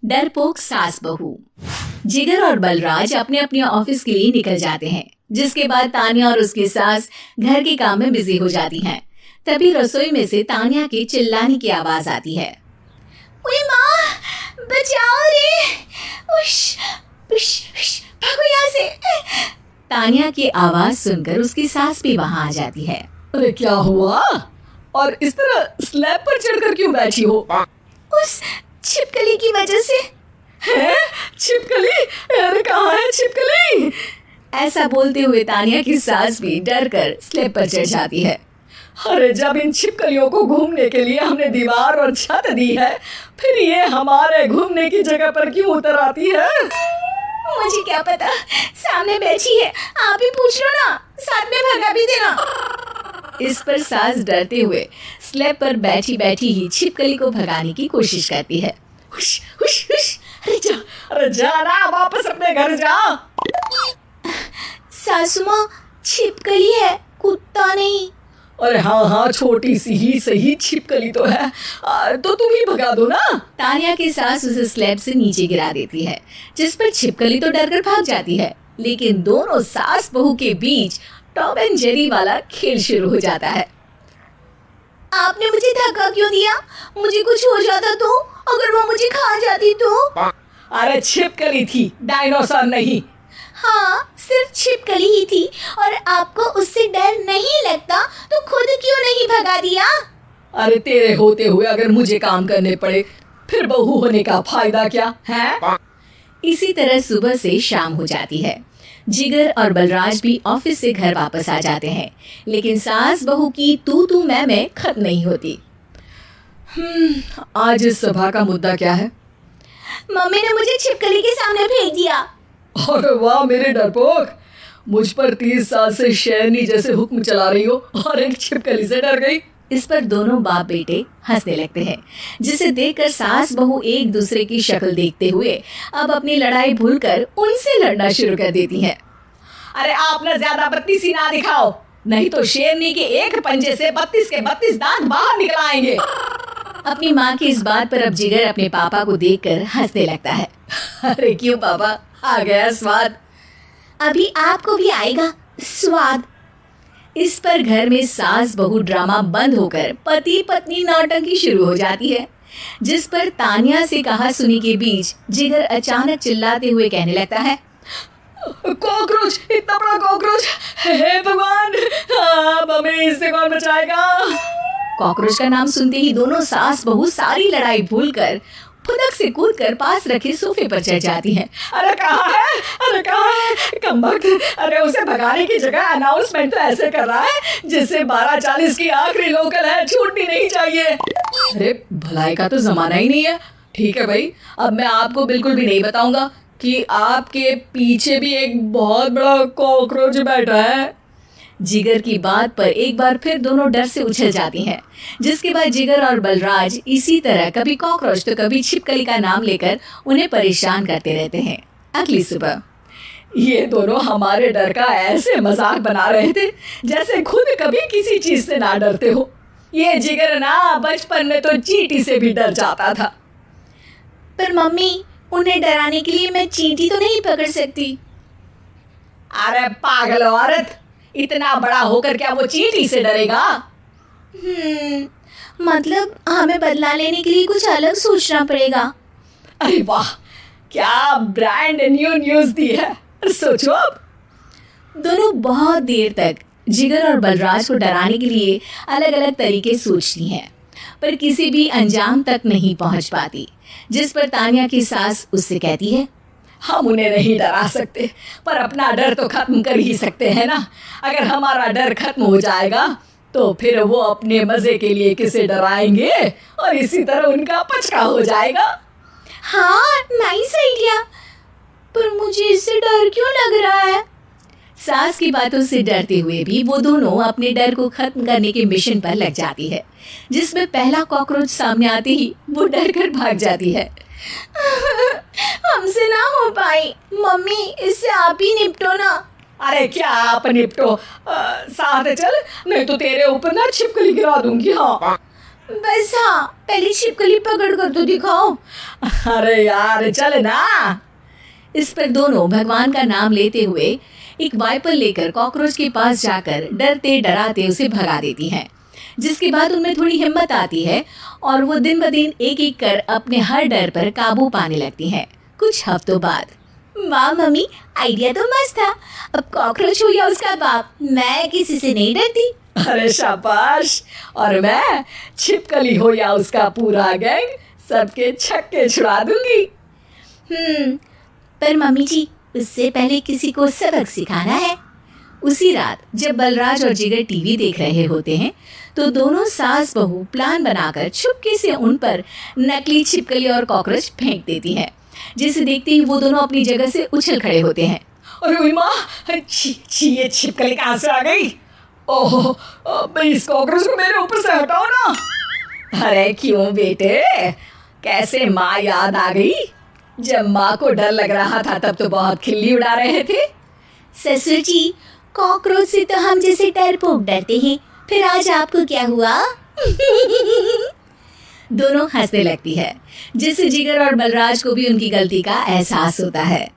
डरपोक सास बहू। जिगर और बलराज अपने अपने ऑफिस के लिए निकल जाते हैं, जिसके बाद तानिया और उसकी सास घर के काम में बिजी हो जाती हैं। तभी रसोई में से तानिया के चिल्लाने की आवाज आती है। ओए माँ, बचाओ रे! उश, उश, उश, भागो यहाँ से! तानिया की आवाज सुनकर उसकी सास भी वहाँ आ जाती है। अरे क्या हुआ? और इस तरह स्लैब पर चढ़कर क्यों बैठी हो? उस छिपकली की वजह से। है? छिपकली? अरे कहाँ है छिपकली? ऐसा बोलते हुए तानिया की सास भी डर कर स्लैब पर चढ़ जाती है। अरे जब इन छिपकलियों को घूमने के लिए हमने दीवार और छत दी है, फिर ये हमारे घूमने की जगह पर क्यों उतर आती है? मुझे क्या पता, सामने बैठी है, आप ही पूछ लो ना, साथ में भगा भी देना। इस पर सास डरते हुए स्लैब पर बैठी बैठी ही छिपकली को भगाने की कोशिश करती है। हुश, हुश, हुश, अरे जा ना, वापस अपने घर जा। सासू माँ, छिपकली है, कुत्ता नहीं। अरे हाँ, छोटी सी ही सही छिपकली तो है, तो तुम ही भगा दो ना। तानिया की सास उसे स्लैब से नीचे गिरा देती है, जिस पर छिपकली तो डरकर भाग जाती है। लेकिन दोनों सास बहू के बीच टॉम एंड जेरी वाला खेल शुरू हो जाता है। आपने मुझे धक्का क्यों दिया? मुझे कुछ हो जाता तो? अगर वो मुझे खा जाती तो? अरे छिपकली थी, डायनासोर नहीं। हाँ, सिर्फ छिपकली ही थी, और आपको उससे डर नहीं लगता तो खुद क्यों नहीं भगा दिया? अरे तेरे होते हुए अगर मुझे काम करने पड़े, फिर बहू होने का फायदा क्या है? इसी तरह सुबह से शाम हो जाती है। जिगर और बलराज भी ऑफिस से घर वापस आ जाते हैं, लेकिन सास बहू की तू मैं खत्म नहीं होती। आज इस सभा का मुद्दा क्या है? मम्मी ने मुझे छिपकली के सामने भेज दिया। अरे वाह मेरे डरपोक, मुझ पर 30 साल से शेरनी जैसे हुक्म चला रही हो और एक छिपकली से डर गई। इस पर दोनों बाप बेटे हंसने लगते हैं, जिसे देखकर सास बहू एक दूसरे की शक्ल देखते हुए अब अपनी लड़ाई भूलकर उनसे लड़ना शुरू कर देती हैं। अरे आप ना ज्यादा बत्तीसी ना दिखाओ, नहीं तो शेरनी के एक पंजे से 32 के 32 दांत बाहर निकल आएंगे। अपनी माँ की इस बात पर अब जिगर अपने पापा को देखकर हंसने लगता है। अरे क्यों पापा, आ गया स्वाद। अभी आपको भी आएगा स्वाद। इस पर घर में सास बहू ड्रामा बंद होकर पति पत्नी नौटंकी शुरू हो जाती है, जिस पर तानिया से कहा सुनी के बीच जिगर अचानक चिल्लाते हुए कहने लगता है। कॉकरोच, इतना बड़ा कॉकरोच! हे भगवान, अब हमें इससे कौन बचाएगा? कॉकरोच का नाम सुनते ही दोनों सास बहू सारी लड़ाई भूलकर फुदक से कूदकर पास रखे सोफे पर चढ़ जाती हैं। अरे कहाँ है? अरे कहाँ है कमबख्त? अरे उसे भगाने की जगह अनाउंसमेंट तो ऐसे कर रहा है जिससे 12:40 की आखिरी लोकल है, छूटनी नहीं चाहिए। अरे भलाई का तो जमाना ही नहीं है। ठीक है भाई, अब मैं आपको बिल्कुल भी नहीं बताऊंगा कि आपके पीछे भी एक बहुत बड़ा कॉकरोच बैठा है। जिगर की बात पर एक बार फिर दोनों डर से उछल जाती हैं, जिसके बाद जिगर और बलराज इसी तरह कभी कॉकरोच तो कभी छिपकली का नाम लेकर उन्हें परेशान करते रहते हैं। अगली सुबह ये दोनों हमारे डर का ऐसे मजाक बना रहे थे जैसे खुद कभी किसी चीज से ना डरते हो। ये जिगर ना बचपन में तो चींटी से भी डर जाता था। पर मम्मी, उन्हें डराने के लिए मैं चींटी तो नहीं पकड़ सकती। अरे पागल औरत, इतना बड़ा होकर क्या वो चींटी से डरेगा? मतलब हमें बदला लेने के लिए कुछ अलग सोचना पड़ेगा। अरे वाह, क्या ब्रांड न्यू न्यूज़ दी है। सोचो अब। दोनों बहुत देर तक जिगर और बलराज को डराने के लिए अलग अलग तरीके सोचती हैं, पर किसी भी अंजाम तक नहीं पहुंच पाती, जिस पर तानिया की सास उससे कहती है। हम उन्हें नहीं डरा सकते, पर अपना डर तो खत्म कर ही सकते हैं ना। अगर हमारा डर खत्म हो जाएगा तो फिर वो अपने मजे के लिए किसे डराएंगे और इसी तरह उनका पचका हो जाएगा। हाँ, नाइस आइडिया, पर मुझे इससे डर क्यों लग रहा है? सास की बातों से डरते हुए भी वो दोनों अपने डर को खत्म करने के मिशन पर लग जाती है, जिसमें पहला कॉकरोच सामने आते ही वो डर कर भाग जाती है। हमसे ना हो पाई मम्मी, इससे आप ही निपटो ना। अरे क्या आप निपटो, साथ चल, नहीं तो तेरे ऊपर ना छिपकली गिरा दूंगी। हाँ बस हाँ, पहले छिपकली पकड़ कर तो दिखाओ। अरे यार चल ना। इस पर दोनों भगवान का नाम लेते हुए एक वाइपर लेकर कॉकरोच के पास जाकर डरते डराते उसे भगा देती हैं। जिसके बाद उनमें थोड़ी हिम्मत आती है और वो दिन ब दिन एक एक कर अपने हर डर पर काबू पाने लगती हैं। कुछ हफ्तों बाद, वाह मम्मी, आइडिया तो मस्त था। अब कॉकरोच हो या उसका बाप, मैं किसी से नहीं डरती। अरे शाबाश। और मैं छिपकली हो या उसका पूरा गैंग, सबके छक्के छुड़ा दूंगी। पर मम्मी जी, उससे पहले किसी को सबक सिखाना है। उसी रात जब बलराज और जिगर टीवी देख रहे होते हैं तो दोनों सास बहू प्लान बनाकर छुपके से उन पर नकली छिपकली और कॉकरोच फेंक देती हैं, जिसे देखते ही वो दोनों अपनी जगह से उछल खड़े होते हैं। अरे माँ, ये छिपकली कहाँ से आ गई? ओह, इस कॉकरोच को मेरे ऊपर से हटाओ ना। अरे क्यों बेटे, कैसे माँ याद आ गई? जब माँ को डर लग रहा था तब तो बहुत खिल्ली उड़ा रहे थे। ससुर जी, कॉकरोच से तो हम जैसे डरपोक डरते हैं, फिर आज आपको क्या हुआ? दोनों हंसने लगती है, जिससे जिगर और बलराज को भी उनकी गलती का एहसास होता है।